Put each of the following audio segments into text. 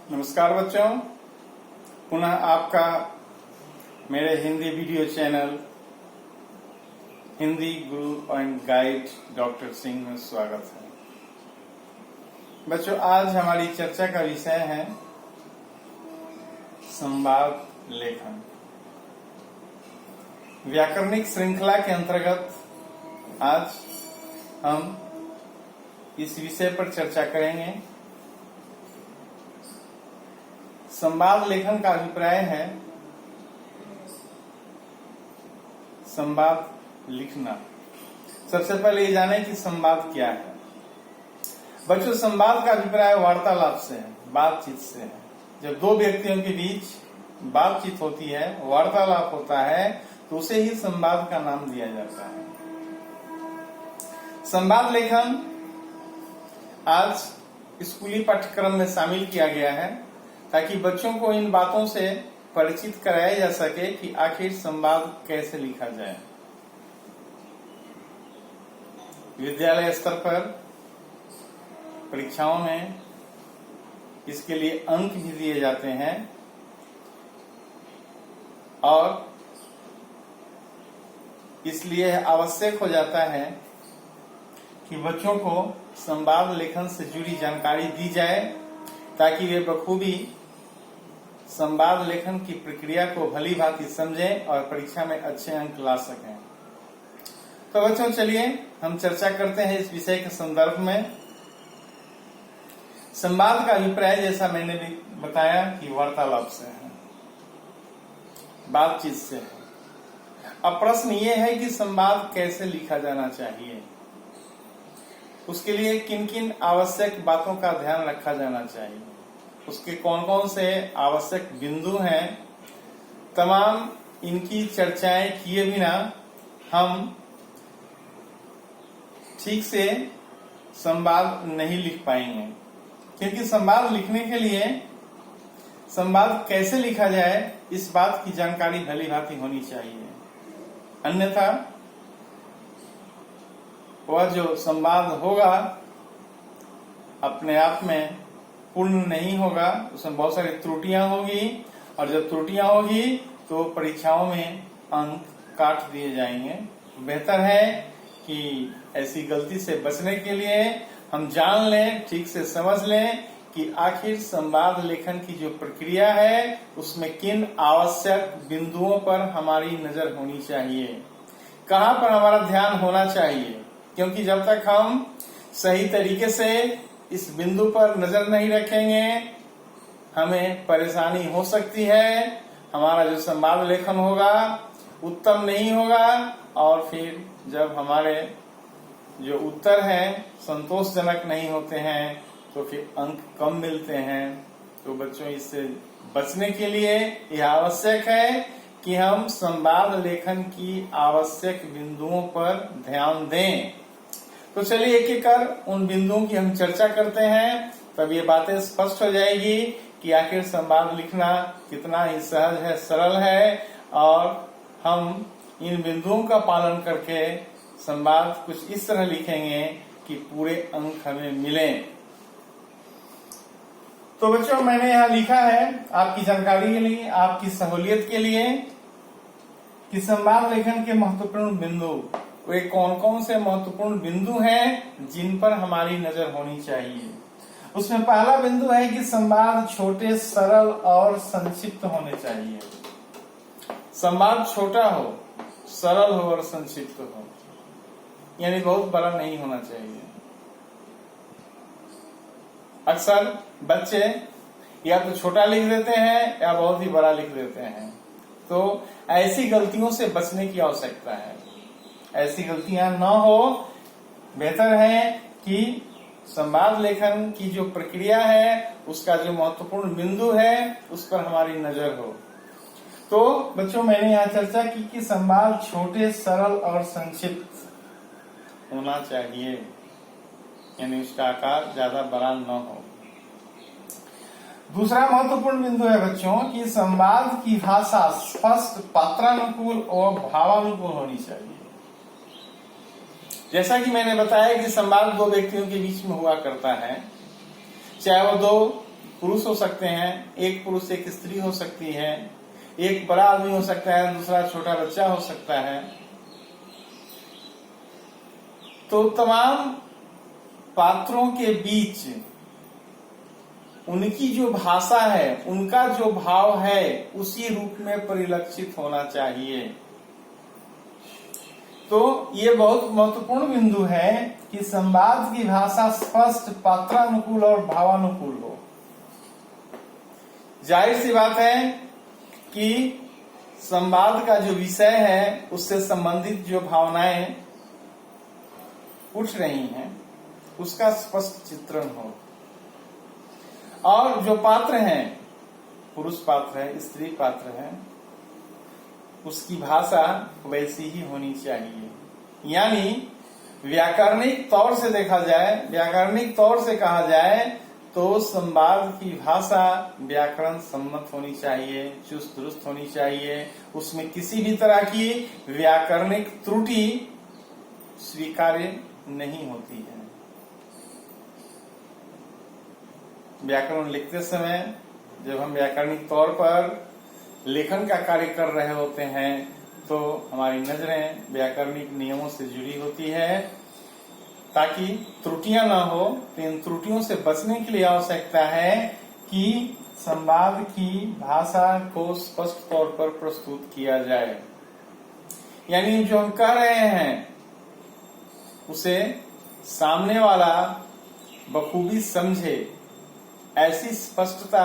नमस्कार बच्चों, पुनः आपका मेरे Hindi video channel Hindi Guru and guide doctor Singh में स्वागत है। बच्चों, आज हमारी चर्चा का विषय है संवाद लेखन। व्याकरणिक श्रृंखला के अंतर्गत आज हम इस विषय पर चर्चा करेंगे। संवाद लेखन का अभिप्राय है संवाद लिखना। सबसे पहले ये जाने कि संवाद क्या है। बच्चों, संवाद का अभिप्राय वार्तालाप से है, बातचीत से है। जब दो व्यक्तियों के बीच बातचीत होती है, वार्तालाप होता है, तो उसे ही संवाद का नाम दिया जाता है। संवाद लेखन आज स्कूली पाठ्यक्रम में शामिल किया गया है ताकि बच्चों को इन बातों से परिचित कराया जा सके कि आखिर संवाद कैसे लिखा जाए। विद्यालय स्तर पर परीक्षाओं में इसके लिए अंक भी दिए जाते हैं और इसलिए आवश्यक हो जाता है कि बच्चों को संवाद लेखन से जुड़ी जानकारी दी जाए ताकि वे बखूबी संवाद लेखन की प्रक्रिया को भली भांति समझें और परीक्षा में अच्छे अंक ला सकें। तो बच्चों, चलिए हम चर्चा करते हैं इस विषय के संदर्भ में। संवाद का अभिप्राय जैसा मैंने भी बताया कि वार्तालाप से है, बातचीत से है। अब प्रश्न ये है कि संवाद कैसे लिखा जाना चाहिए, उसके लिए किन किन आवश्यक बातों का ध्यान रखा जाना चाहिए, उसके कौन कौन से आवश्यक बिंदु हैं। तमाम इनकी चर्चाएं किए बिना हम ठीक से संवाद नहीं लिख पाएंगे, क्योंकि संवाद लिखने के लिए संवाद कैसे लिखा जाए इस बात की जानकारी भली भांति होनी चाहिए। अन्यथा वह जो संवाद होगा अपने आप में पूर्ण नहीं होगा, उसमें बहुत सारी त्रुटियां होगी और जब त्रुटियां होगी तो परीक्षाओं में अंक काट दिए जाएंगे। बेहतर है कि ऐसी गलती से बचने के लिए हम जान लें, ठीक से समझ लें कि आखिर संवाद लेखन की जो प्रक्रिया है उसमें किन आवश्यक बिंदुओं पर हमारी नजर होनी चाहिए, कहाँ पर हमारा ध्यान होना चाहिए। क्योंकि जब तक हम सही तरीके से इस बिंदु पर नजर नहीं रखेंगे हमें परेशानी हो सकती है। हमारा जो संवाद लेखन होगा उत्तम नहीं होगा और फिर जब हमारे जो उत्तर हैं संतोषजनक नहीं होते हैं तो फिर अंक कम मिलते हैं। तो बच्चों, इससे बचने के लिए यह आवश्यक है कि हम संवाद लेखन की आवश्यक बिंदुओं पर ध्यान दें। तो चलिए एक एक कर उन बिंदुओं की हम चर्चा करते हैं, तब ये बातें स्पष्ट हो जाएगी कि आखिर संवाद लिखना कितना ही सहज है, सरल है और हम इन बिंदुओं का पालन करके संवाद कुछ इस तरह लिखेंगे कि पूरे अंक हमें मिले। तो बच्चों, मैंने यहाँ लिखा है आपकी जानकारी के लिए, आपकी सहूलियत के लिए कि संवाद लेखन के महत्वपूर्ण बिंदु वे कौन कौन से महत्वपूर्ण बिंदु हैं जिन पर हमारी नजर होनी चाहिए। उसमें पहला बिंदु है कि संवाद छोटे, सरल और संक्षिप्त होने चाहिए। संवाद छोटा हो, सरल हो और संक्षिप्त हो, यानी बहुत बड़ा नहीं होना चाहिए। अक्सर बच्चे या तो छोटा लिख देते हैं या बहुत ही बड़ा लिख देते हैं, तो ऐसी गलतियों से बचने की आवश्यकता है। ऐसी गलतियां न हो, बेहतर है कि संवाद लेखन की जो प्रक्रिया है उसका जो महत्वपूर्ण बिंदु है उस पर हमारी नजर हो। तो बच्चों, मैंने यहाँ चर्चा की कि संवाद छोटे, सरल और संक्षिप्त होना चाहिए, यानी उसका आकार ज्यादा बड़ा न हो। दूसरा महत्वपूर्ण बिंदु है बच्चों कि संवाद की भाषा स्पष्ट, पात्रानुकूल और भावानुकूल होनी चाहिए। जैसा कि मैंने बताया कि संवाद दो व्यक्तियों के बीच में हुआ करता है, चाहे वो दो पुरुष हो सकते हैं, एक पुरुष एक स्त्री हो सकती है, एक बड़ा आदमी हो सकता है, दूसरा छोटा बच्चा हो सकता है। तो तमाम पात्रों के बीच उनकी जो भाषा है, उनका जो भाव है, उसी रूप में परिलक्षित होना चाहिए। तो ये बहुत महत्वपूर्ण बिंदु है कि संवाद की भाषा स्पष्ट, पात्रानुकूल और भावानुकूल हो। जाहिर सी बात है कि संवाद का जो विषय है, उससे संबंधित जो भावनाएं उठ रही हैं, उसका स्पष्ट चित्रण हो। और जो पात्र हैं, पुरुष पात्र है, स्त्री पात्र है, उसकी भाषा वैसी ही होनी चाहिए। यानी व्याकरणिक तौर से देखा जाए, व्याकरणिक तौर से कहा जाए तो संवाद की भाषा व्याकरण सम्मत होनी चाहिए, चुस्त दुरुस्त होनी चाहिए। उसमें किसी भी तरह की व्याकरणिक त्रुटि स्वीकार्य नहीं होती है। व्याकरण लिखते समय जब हम व्याकरणिक तौर पर लेखन का कार्य कर रहे होते हैं तो हमारी नजरें व्याकरणिक नियमों से जुड़ी होती है, ताकि त्रुटियां ना हो। तो इन त्रुटियों से बचने के लिए आवश्यकता है कि संवाद की भाषा को स्पष्ट तौर पर प्रस्तुत किया जाए। यानी जो हम कह रहे हैं उसे सामने वाला बखूबी समझे, ऐसी स्पष्टता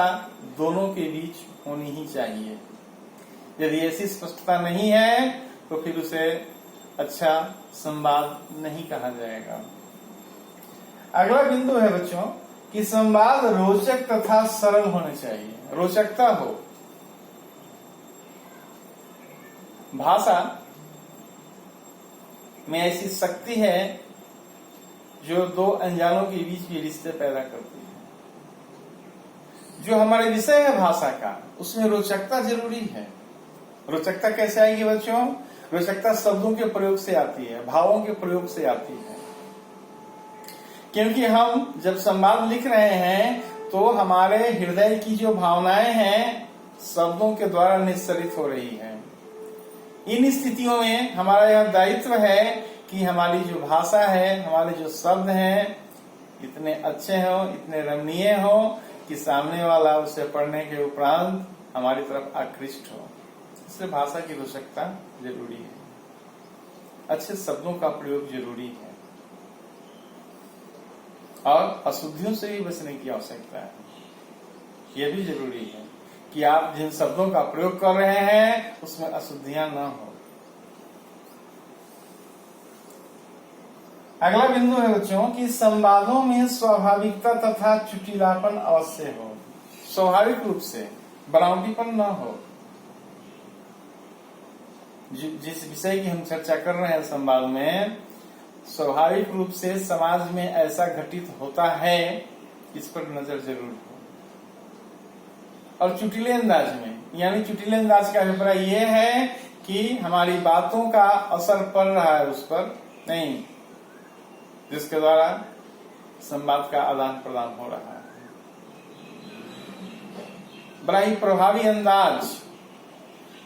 दोनों के बीच होनी ही चाहिए। यदि ऐसी स्पष्टता नहीं है तो फिर उसे अच्छा संवाद नहीं कहा जाएगा। अगला बिंदु है बच्चों कि संवाद रोचक तथा सरल होने चाहिए। रोचकता हो। भाषा में ऐसी शक्ति है जो दो अनजानों के बीच भी रिश्ते पैदा करती है। जो हमारे विषय है भाषा का, उसमें रोचकता जरूरी है। रोचकता कैसे आएगी बच्चों? रोचकता शब्दों के प्रयोग से आती है, भावों के प्रयोग से आती है। क्योंकि हम जब संवाद लिख रहे हैं तो हमारे हृदय की जो भावनाएं हैं शब्दों के द्वारा निस्सरित हो रही है। इन स्थितियों में हमारा यह दायित्व है कि हमारी जो भाषा है, हमारे जो शब्द हैं, इतने अच्छे हों, इतने रमणीय हों कि सामने वाला उसे पढ़ने के उपरांत हमारी तरफ आकृष्ट हो। इसलिए भाषा की रोचकता जरूरी है। अच्छे शब्दों का प्रयोग जरूरी है और अशुद्धियों से भी बचने की आवश्यकता है। यह भी जरूरी है कि आप जिन शब्दों का प्रयोग कर रहे हैं उसमें अशुद्धियां न हो। अगला बिंदु है बच्चों कि संवादों में स्वाभाविकता तथा चुटीलापन अवश्य हो। स्वाभाविक रूप से बनावटीपन न हो। जिस विषय की हम चर्चा कर रहे हैं संवाद में, स्वाभाविक रूप से समाज में ऐसा घटित होता है, इस पर नजर जरूर हो। और चुटीले अंदाज में, यानी चुटीले अंदाज का अभिप्राय यह है कि हमारी बातों का असर पड़ रहा है उस पर नहीं, जिसके द्वारा संवाद का आदान प्रदान हो रहा है। बड़ा ही प्रभावी अंदाज,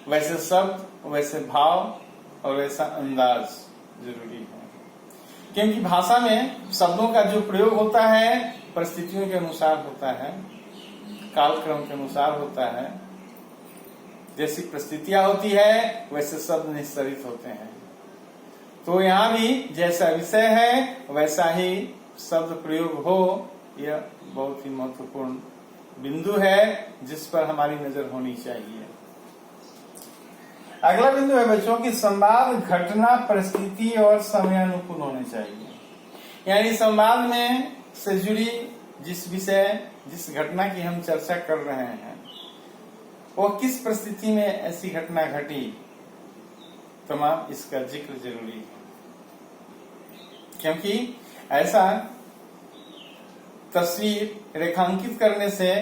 वैसे शब्द, वैसे भाव और वैसा अंदाज जरूरी है। क्योंकि भाषा में शब्दों का जो प्रयोग होता है परिस्थितियों के अनुसार होता है, कालक्रम के अनुसार होता है। जैसी परिस्थितियां होती है वैसे शब्द निस्सरित होते हैं। तो यहाँ भी जैसा विषय है वैसा ही शब्द प्रयोग हो, यह बहुत ही महत्वपूर्ण बिंदु है जिस पर हमारी नजर होनी चाहिए। अगला बिंदु है बच्चों कि संवाद घटना, परिस्थिति और समयानुकूल होने चाहिए। यानी संवाद में से जुड़ी जिस विषय, जिस घटना की हम चर्चा कर रहे हैं, वो किस परिस्थिति में ऐसी घटना घटी, तमाम इसका जिक्र जरूरी है। क्योंकि ऐसा तस्वीर रेखांकित करने से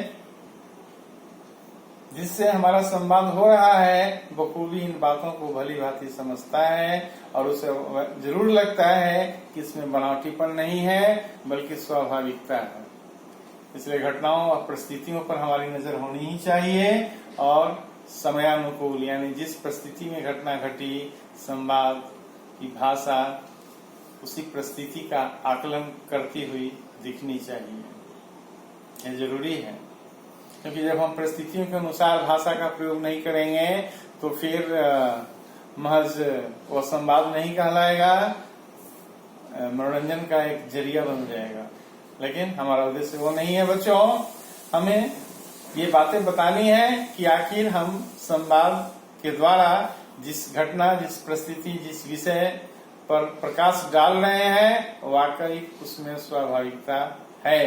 जिससे हमारा संवाद हो रहा है बखूबी इन बातों को भली भांति समझता है और उसे जरूर लगता है कि इसमें बनावटीपन नहीं है बल्कि स्वाभाविकता है। इसलिए घटनाओं और परिस्थितियों पर हमारी नजर होनी ही चाहिए और समयानुकूल, यानी जिस परिस्थिति में घटना घटी, संवाद की भाषा उसी परिस्थिति का आकलन करती हुई दिखनी चाहिए। यह जरूरी है, क्योंकि जब हम परिस्थितियों के अनुसार भाषा का प्रयोग नहीं करेंगे तो फिर महज वह संवाद नहीं कहलाएगा, मनोरंजन का एक जरिया बन जाएगा। लेकिन हमारा उद्देश्य वो नहीं है बच्चों। हमें ये बातें बतानी है कि आखिर हम संवाद के द्वारा जिस घटना, जिस परिस्थिति, जिस विषय पर प्रकाश डाल रहे हैं वाकई उसमें स्वाभाविकता है,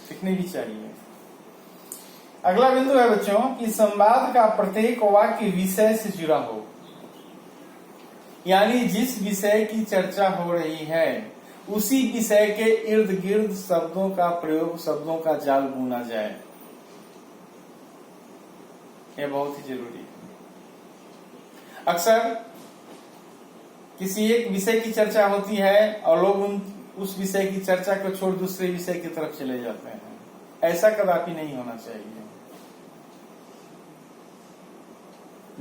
दिखनी भी चाहिए। अगला बिंदु है बच्चों कि संवाद का प्रत्येक वाक्य विषय से जुड़ा हो, यानी जिस विषय की चर्चा हो रही है उसी विषय के इर्द गिर्द शब्दों का प्रयोग, शब्दों का जाल बुना जाए। यह बहुत ही जरूरी है। अक्सर किसी एक विषय की चर्चा होती है और लोग उस विषय की चर्चा को छोड़ दूसरे विषय की तरफ चले जाते हैं। ऐसा कदापि नहीं होना चाहिए।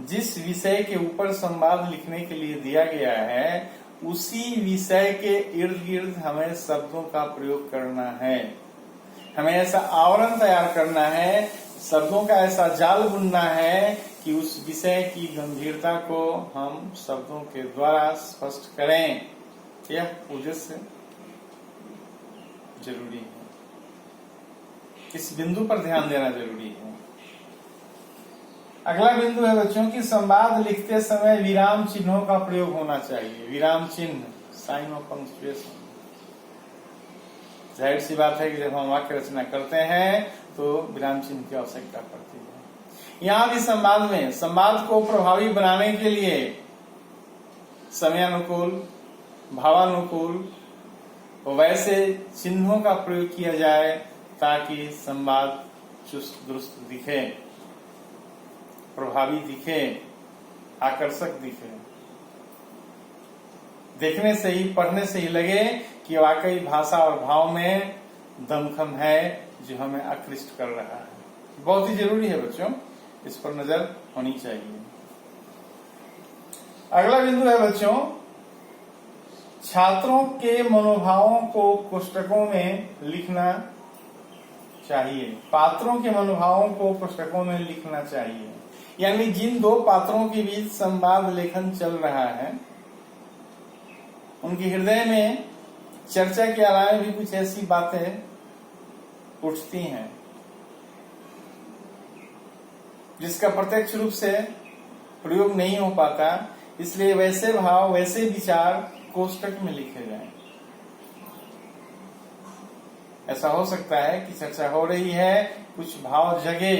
जिस विषय के ऊपर संवाद लिखने के लिए दिया गया है उसी विषय के इर्द गिर्द हमें शब्दों का प्रयोग करना है। हमें ऐसा आवरण तैयार करना है, शब्दों का ऐसा जाल बुनना है कि उस विषय की गंभीरता को हम शब्दों के द्वारा स्पष्ट करें। यह उद्देश्य जरूरी है। इस बिंदु पर ध्यान देना जरूरी है। अगला बिंदु है बच्चों की संवाद लिखते समय विराम चिन्हों का प्रयोग होना चाहिए। विराम चिन्ह, साइन ऑफ पंक्चुएशन। जाहिर सी बात है कि जब हम वाक्य रचना करते हैं तो विराम चिन्ह की आवश्यकता पड़ती है। यहाँ भी संवाद में संवाद को प्रभावी बनाने के लिए समयानुकूल, भावानुकूल वैसे चिन्हों का प्रयोग किया जाए ताकि संवाद चुस्त दुरुस्त दिखे, प्रभावी दिखे, आकर्षक दिखे। देखने से ही, पढ़ने से ही लगे कि वाकई भाषा और भाव में दमखम है जो हमें आकृष्ट कर रहा है। बहुत ही जरूरी है बच्चों, इस पर नजर होनी चाहिए। अगला बिंदु है बच्चों छात्रों के मनोभावों को कोष्टकों में लिखना चाहिए। पात्रों के मनोभावों को कोष्टकों में लिखना चाहिए, यानी जिन दो पात्रों के बीच संवाद लेखन चल रहा है उनके हृदय में चर्चा के अलावा भी कुछ ऐसी बातें उठती हैं जिसका प्रत्यक्ष रूप से प्रयोग नहीं हो पाता। इसलिए वैसे भाव, वैसे विचार कोष्टक में लिखे जाएं। ऐसा हो सकता है कि चर्चा हो रही है, कुछ भाव जगे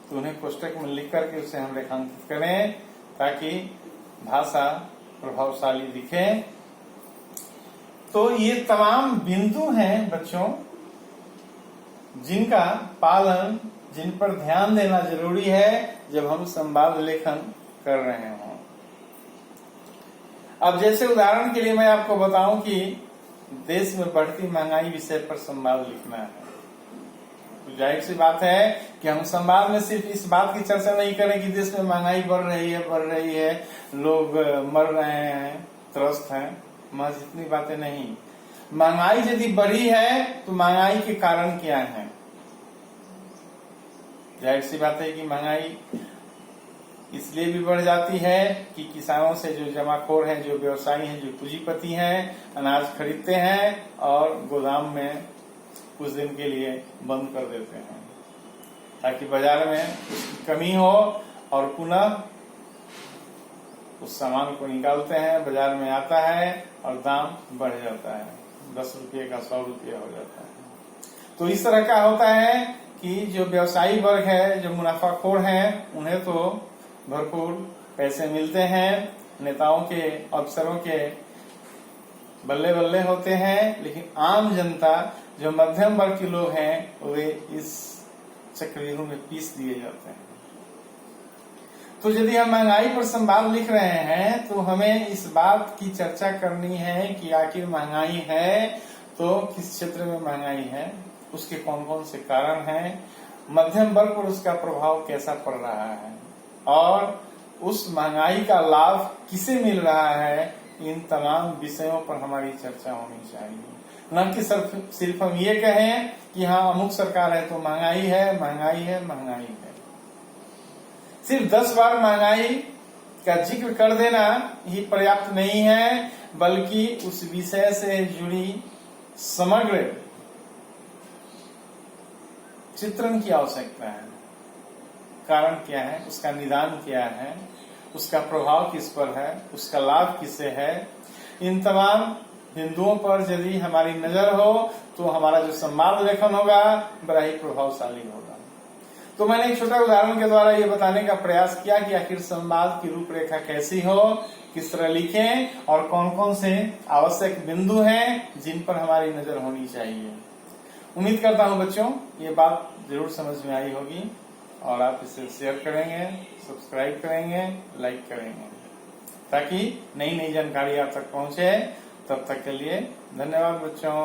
तो उन्हें कोष्टक में लिख करके उसे हम रेखांकित करें ताकि भाषा प्रभावशाली दिखे। तो ये तमाम बिंदु हैं बच्चों जिनका पालन, जिन पर ध्यान देना जरूरी है जब हम संवाद लेखन कर रहे हों। अब जैसे उदाहरण के लिए मैं आपको बताऊं कि देश में बढ़ती महंगाई विषय पर संवाद लिखना है, तो जाहिर सी बात है कि हम संवाद में सिर्फ इस बात की चर्चा नहीं करें कि देश में महंगाई बढ़ रही है, लोग मर रहे हैं, त्रस्त हैं, महज इतनी बातें नहीं। महंगाई यदि बढ़ी है तो महंगाई के कारण क्या है। जाहिर सी बात है कि महंगाई इसलिए भी बढ़ जाती है कि किसानों से जो जमाखोर हैं, जो व्यवसायी हैं, जो पूंजीपति हैं, अनाज खरीदते हैं और गोदाम में कुछ दिन के लिए बंद कर देते हैं ताकि बाजार में उसकी कमी हो और पुनः उस सामान को निकालते हैं, बाजार में आता है और दाम बढ़ जाता है, 10 रुपये का 100 रुपये हो जाता है। तो इस तरह का होता है कि जो व्यवसायी वर्ग है, जो मुनाफाखोर हैं, उन्हें तो भरपूर पैसे मिलते हैं, नेताओं के, अफसरों के बल्ले बल्ले होते हैं, लेकिन आम जनता, जो मध्यम वर्ग के लोग हैं, वे इस चक्रव्यूह में पीस दिए जाते हैं। तो यदि हम महंगाई पर संवाद लिख रहे हैं तो हमें इस बात की चर्चा करनी है कि आखिर महंगाई है तो किस क्षेत्र में महंगाई है, उसके कौन कौन से कारण हैं, मध्यम वर्ग पर उसका प्रभाव कैसा पड़ रहा है और उस महंगाई का लाभ किसे मिल रहा है, इन तमाम विषयों पर हमारी चर्चा होनी चाहिए। न कि सिर्फ हम ये कहें कि हाँ अमुक सरकार है तो महंगाई है, महंगाई है, महंगाई है। सिर्फ 10 बार महंगाई का जिक्र कर देना ही पर्याप्त नहीं है, बल्कि उस विषय से जुड़ी समग्र चित्रण की आवश्यकता है। कारण क्या है, उसका निदान क्या है, उसका प्रभाव किस पर है, उसका लाभ किससे है, इन तमाम बिंदुओं पर यदि हमारी नजर हो तो हमारा जो संवाद लेखन होगा बड़ा ही प्रभावशाली होगा। तो मैंने एक छोटा उदाहरण के द्वारा ये बताने का प्रयास किया कि आखिर संवाद की रूपरेखा कैसी हो, किस तरह लिखें और कौन कौन से आवश्यक बिंदु हैं जिन पर हमारी नजर होनी चाहिए। उम्मीद करता हूं बच्चों ये बात जरूर समझ में आई होगी और आप इसे शेयर करेंगे, सब्सक्राइब करेंगे, लाइक करेंगे, ताकि नई नई जानकारी आप तक पहुंचे। तब तक के लिए धन्यवाद बच्चों।